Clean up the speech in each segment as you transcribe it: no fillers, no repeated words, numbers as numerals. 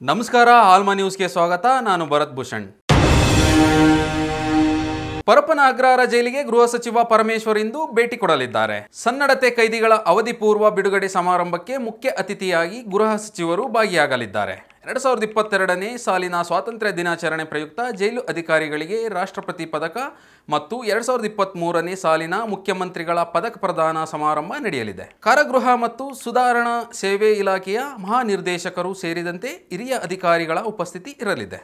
ನಮಸ್ಕಾರ ಆಲ್ಮಾ ನ್ಯೂಸ್ಗೆ ಸ್ವಾಗತ. ನಾನು ಭರತ್ ಭೂಷಣ್. ಪರಪ್ಪನ ಅಗ್ರಹಾರ ಜೈಲಿಗೆ ಗೃಹ ಸಚಿವ ಪರಮೇಶ್ವರ್ ಇಂದು ಭೇಟಿ ಕೊಡಲಿದ್ದಾರೆ. ಸನ್ನಡತೆ ಕೈದಿಗಳ ಅವಧಿ ಪೂರ್ವ ಬಿಡುಗಡೆ ಸಮಾರಂಭಕ್ಕೆ ಮುಖ್ಯ ಅತಿಥಿಯಾಗಿ ಗೃಹ ಸಚಿವರು ಭಾಗಿಯಾಗಲಿದ್ದಾರೆ. 2022ನೇ ಸಾಲಿನ ಸ್ವಾತಂತ್ರ್ಯ ದಿನಾಚರಣೆ ಪ್ರಯುಕ್ತ ಜೈಲು ಅಧಿಕಾರಿಗಳಿಗೆ ರಾಷ್ಟ್ರಪತಿ ಪದಕ ಮತ್ತು 2023ನೇ ಸಾಲಿನ ಮುಖ್ಯಮಂತ್ರಿಗಳ ಪದಕ ಪ್ರದಾನ ಸಮಾರಂಭ ನಡೆಯಲಿದೆ. ಕಾರಾಗೃಹ ಮತ್ತು ಸುಧಾರಣಾ ಸೇವೆ ಇಲಾಖೆಯ ಮಹಾನಿರ್ದೇಶಕರು ಸೇರಿದಂತೆ ಹಿರಿಯ ಅಧಿಕಾರಿಗಳ ಉಪಸ್ಥಿತಿ ಇರಲಿದೆ.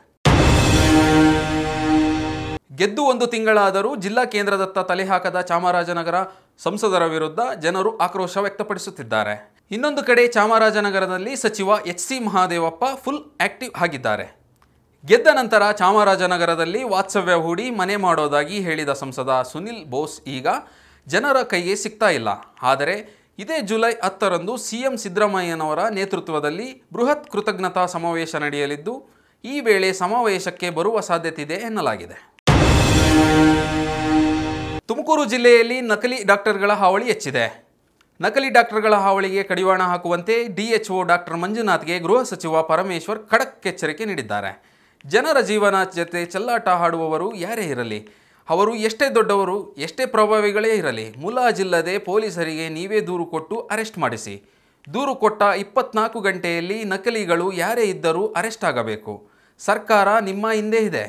ಗೆದ್ದು ಒಂದು ತಿಂಗಳಾದರೂ ಜಿಲ್ಲಾ ಕೇಂದ್ರದತ್ತ ತಲೆ ಹಾಕದ ಚಾಮರಾಜನಗರ ಸಂಸದರ ವಿರುದ್ಧ ಜನರು ಆಕ್ರೋಶ ವ್ಯಕ್ತಪಡಿಸುತ್ತಿದ್ದಾರೆ. ಇನ್ನೊಂದು ಕಡೆ ಚಾಮರಾಜನಗರದಲ್ಲಿ ಸಚಿವ H C Mahadevappa full active ಆಗಿದ್ದಾರೆ. ಗೆದ್ದ ನಂತರ ಚಾಮರಾಜನಗರದಲ್ಲಿ ವಾತ್ಸವ್ಯ ಹೂಡಿ ಮನೆ ಮಾಡೋದಾಗಿ ಹೇಳಿದ ಸಂಸದ ಸುನಿಲ್ ಬೋಸ್ ಈಗ ಜನರ ಕೈಗೆ ಸಿಗ್ತಾ ಇಲ್ಲ. ಆದರೆ ಇದೇ ಜುಲೈ 10ರಂದು ಸಿಎಂ ಸಿದ್ದರಾಮಯ್ಯನವರ ನೇತೃತ್ವದಲ್ಲಿ ಬೃಹತ್ ಕೃತಜ್ಞತಾ ಸಮಾವೇಶ ನಡೆಯಲಿದ್ದು, ಈ ವೇಳೆ ಸಮಾವೇಶಕ್ಕೆ ಬರುವ ಸಾಧ್ಯತೆ ಇದೆ ಎನ್ನಲಾಗಿದೆ. ತುಮಕೂರು ಜಿಲ್ಲೆಯಲ್ಲಿ ನಕಲಿ ಡಾಕ್ಟರ್ಗಳ ಹಾವಳಿ ಹೆಚ್ಚಿದೆ. ನಕಲಿ ಡಾಕ್ಟರ್ಗಳ ಹಾವಳಿಗೆ ಕಡಿವಾಣ ಹಾಕುವಂತೆ ಡಿಎಚ್ಒ ಡಾಕ್ಟರ್ ಮಂಜುನಾಥ್ಗೆ ಗೃಹ ಸಚಿವ ಪರಮೇಶ್ವರ್ ಖಡಕ್ ಎಚ್ಚರಿಕೆ ನೀಡಿದ್ದಾರೆ. ಜನರ ಜೀವನ ಜೊತೆ ಚೆಲ್ಲಾಟ ಆಡುವವರು ಯಾರೇ ಇರಲಿ, ಅವರು ಎಷ್ಟೇ ದೊಡ್ಡವರು, ಎಷ್ಟೇ ಪ್ರಭಾವಿಗಳೇ ಇರಲಿ, ಮುಲಾಜಿಲ್ಲದೆ ಪೊಲೀಸರಿಗೆ ನೀವೇ ದೂರು ಕೊಟ್ಟು ಅರೆಸ್ಟ್ ಮಾಡಿಸಿ. ದೂರು ಕೊಟ್ಟ 24 ಗಂಟೆಯಲ್ಲಿ ನಕಲಿಗಳು ಯಾರೇ ಇದ್ದರೂ ಅರೆಸ್ಟ್ ಆಗಬೇಕು. ಸರ್ಕಾರ ನಿಮ್ಮ ಹಿಂದೆ ಇದೆ.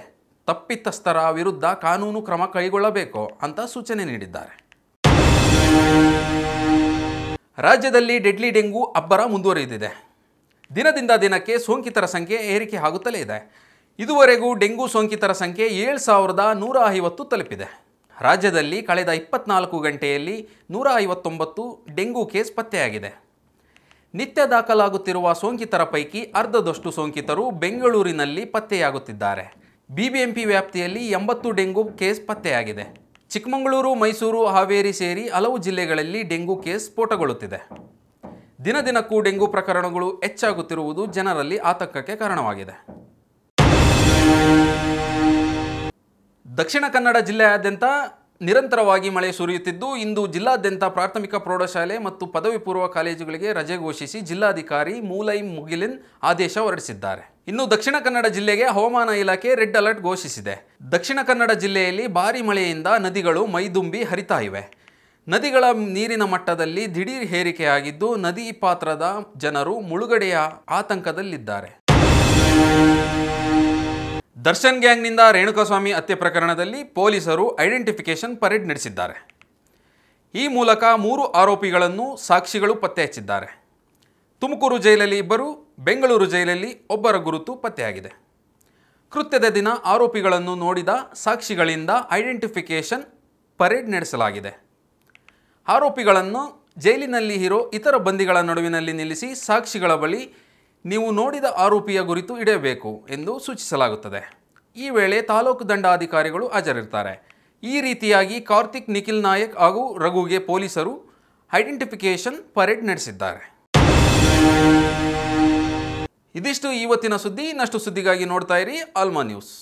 ತಪ್ಪಿತಸ್ಥರ ವಿರುದ್ಧ ಕಾನೂನು ಕ್ರಮ ಕೈಗೊಳ್ಳಬೇಕು ಅಂತ ಸೂಚನೆ ನೀಡಿದ್ದಾರೆ. ರಾಜ್ಯದಲ್ಲಿ ಡೆಡ್ಲಿ ಡೆಂಗು ಅಬ್ಬರ ಮುಂದುವರಿದಿದೆ. ದಿನದಿಂದ ದಿನಕ್ಕೆ ಸೋಂಕಿತರ ಸಂಖ್ಯೆ ಏರಿಕೆ ಆಗುತ್ತಲೇ ಇದೆ. ಇದುವರೆಗೂ ಡೆಂಗು ಸೋಂಕಿತರ ಸಂಖ್ಯೆ 7150 ತಲುಪಿದೆ. ರಾಜ್ಯದಲ್ಲಿ ಕಳೆದ 24 ಗಂಟೆಯಲ್ಲಿ 159 ಡೆಂಗು ಕೇಸ್ ಪತ್ತೆಯಾಗಿದೆ. ನಿತ್ಯ ದಾಖಲಾಗುತ್ತಿರುವ ಸೋಂಕಿತರ ಪೈಕಿ ಅರ್ಧದಷ್ಟು ಸೋಂಕಿತರು ಬೆಂಗಳೂರಿನಲ್ಲಿ ಪತ್ತೆಯಾಗುತ್ತಿದ್ದಾರೆ. ಬಿಬಿಎಂಪಿ ವ್ಯಾಪ್ತಿಯಲ್ಲಿ 80 ಡೆಂಗು ಕೇಸ್ ಪತ್ತೆಯಾಗಿದೆ. ಚಿಕ್ಕಮಗಳೂರು, ಮೈಸೂರು, ಹಾವೇರಿ ಸೇರಿ ಹಲವು ಜಿಲ್ಲೆಗಳಲ್ಲಿ ಡೆಂಗು ಕೇಸ್ ಸ್ಫೋಟಗೊಳ್ಳುತ್ತಿದೆ. ದಿನದಿನಕ್ಕೂ ಡೆಂಗು ಪ್ರಕರಣಗಳು ಹೆಚ್ಚಾಗುತ್ತಿರುವುದು ಜನರಲ್ಲಿ ಆತಂಕಕ್ಕೆ ಕಾರಣವಾಗಿದೆ. ದಕ್ಷಿಣ ಕನ್ನಡ ಜಿಲ್ಲೆಯಾದ್ಯಂತ ನಿರಂತರವಾಗಿ ಮಳೆ ಸುರಿಯುತ್ತಿದ್ದು, ಇಂದು ಜಿಲ್ಲಾದ್ಯಂತ ಪ್ರಾಥಮಿಕ ಪ್ರೌಢಶಾಲೆ ಮತ್ತು ಪದವಿ ಪೂರ್ವ ಕಾಲೇಜುಗಳಿಗೆ ರಜೆ ಘೋಷಿಸಿ ಜಿಲ್ಲಾಧಿಕಾರಿ ಮೂಲೈ ಮುಗಿಲಿನ್ ಆದೇಶ ಹೊರಡಿಸಿದ್ದಾರೆ. ಇನ್ನು ದಕ್ಷಿಣ ಕನ್ನಡ ಜಿಲ್ಲೆಗೆ ಹವಾಮಾನ ಇಲಾಖೆ ರೆಡ್ ಅಲರ್ಟ್ ಘೋಷಿಸಿದೆ. ದಕ್ಷಿಣ ಕನ್ನಡ ಜಿಲ್ಲೆಯಲ್ಲಿ ಭಾರೀ ಮಳೆಯಿಂದ ನದಿಗಳು ಮೈದುಂಬಿ ಹರಿತಾ ಇವೆ. ನದಿಗಳ ನೀರಿನ ಮಟ್ಟದಲ್ಲಿ ದಿಢೀರ್ ಏರಿಕೆಯಾಗಿದ್ದು, ನದಿ ಪಾತ್ರದ ಜನರು ಮುಳುಗಡೆಯ ಆತಂಕದಲ್ಲಿದ್ದಾರೆ. ದರ್ಶನ್ ಗ್ಯಾಂಗ್ನಿಂದ ರೇಣುಕಾಸ್ವಾಮಿ ಹತ್ಯೆ ಪ್ರಕರಣದಲ್ಲಿ ಪೊಲೀಸರು ಐಡೆಂಟಿಫಿಕೇಷನ್ ಪರೇಡ್ ನಡೆಸಿದ್ದಾರೆ. ಈ ಮೂಲಕ 3 ಆರೋಪಿಗಳನ್ನು ಸಾಕ್ಷಿಗಳು ಪತ್ತೆ ಹಚ್ಚಿದ್ದಾರೆ. ತುಮಕೂರು ಜೈಲಲ್ಲಿ 2, ಬೆಂಗಳೂರು ಜೈಲಲ್ಲಿ 1 ಗುರುತು ಪತ್ತೆಯಾಗಿದೆ. ಕೃತ್ಯದ ದಿನ ಆರೋಪಿಗಳನ್ನು ನೋಡಿದ ಸಾಕ್ಷಿಗಳಿಂದ ಐಡೆಂಟಿಫಿಕೇಷನ್ ಪರೇಡ್ ನಡೆಸಲಾಗಿದೆ. ಆರೋಪಿಗಳನ್ನು ಜೈಲಿನಲ್ಲಿ ಇರೋ ಇತರ ಬಂದಿಗಳ ನಡುವಿನಲ್ಲಿ ನಿಲ್ಲಿಸಿ ಸಾಕ್ಷಿಗಳ ಬಳಿ ನೀವು ನೋಡಿದ ಆರೋಪಿಯ ಗುರುತು ಇಡಬೇಕು ಎಂದು ಸೂಚಿಸಲಾಗುತ್ತದೆ. ಈ ವೇಳೆ ತಾಲೂಕು ದಂಡಾಧಿಕಾರಿಗಳು ಹಾಜರಿರ್ತಾರೆ. ಈ ರೀತಿಯಾಗಿ ಕಾರ್ತಿಕ್, ನಿಖಿಲ್ ನಾಯಕ್ ಹಾಗೂ ರಘುಗೆ ಪೊಲೀಸರು ಐಡೆಂಟಿಫಿಕೇಷನ್ ಪರೇಡ್ ನಡೆಸಿದ್ದಾರೆ. ಇದಿಷ್ಟು ಇವತ್ತಿನ ಸುದ್ದಿ. ಇನ್ನಷ್ಟು ಸುದ್ದಿಗಾಗಿ ನೋಡ್ತಾ ಇರಿ ಆಲ್ಮಾ ನ್ಯೂಸ್.